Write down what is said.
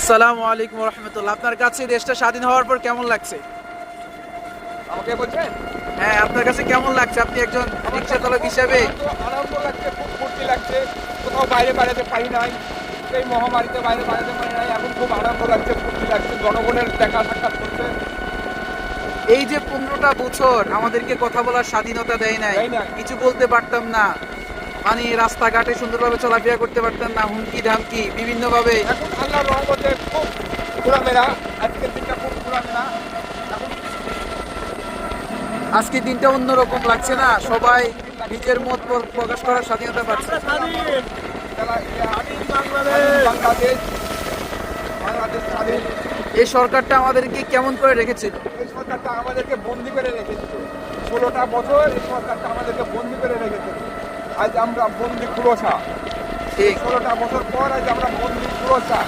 আসসালামু আলাইকুম রহমতুল্লাহ। আপনার কাছে দেশটা স্বাধীন হওয়ার পর কেমন লাগছে? আমাকে বলছেন? হ্যাঁ, আপনার কাছে কেমন লাগছে? আপনি একজন আমার রিক্সা কাছে চালক খুব হিসেবে। আনন্দ লাগছে, খুব ফুর্তি লাগছে। কোথাও বাইরে বেড়াতে পারি নাই, এই মহামারীতে বাইরে বেড়াতে পারি নাই। এখন খুব আনন্দ লাগছে, ফুর্তি লাগছে, জনগণের দেখা সাক্ষাৎ করতে। এই যে 15টা বছর আমাদেরকে কথা বলার স্বাধীনতা দেয় নাই, দেয় নাই। কিছু বলতে পারতাম না, মানে রাস্তাঘাটে সুন্দরভাবে চলাফেরা করতে পারতাম না, হুমকি ধামকি বিভিন্ন ভাবে। এখন আল্লাহর রহমতে খুব ঘোরাফেরা, আজকের দিনটা খুব ঘোরাফেরা। এখন আজকে দিনটা অন্যরকম লাগছে না? সবাই নিজের মত প্রকাশ করার স্বাধীনতা পাচ্ছে। বাংলাদেশ, বাংলাদেশ স্বাধীন। এই সরকারটা আমাদেরকে কেমন করে রেখেছিল? এই সরকারটা আমাদেরকে বন্দি করে রেখেছিল 16টা বছর। এই সরকারটা আমাদেরকে বন্দি করে রেখেছিল। আজ আমরা বন্দি খুলসা। ঠিক। 16টা বছর পর আজ আমরা বন্দি খুলসা।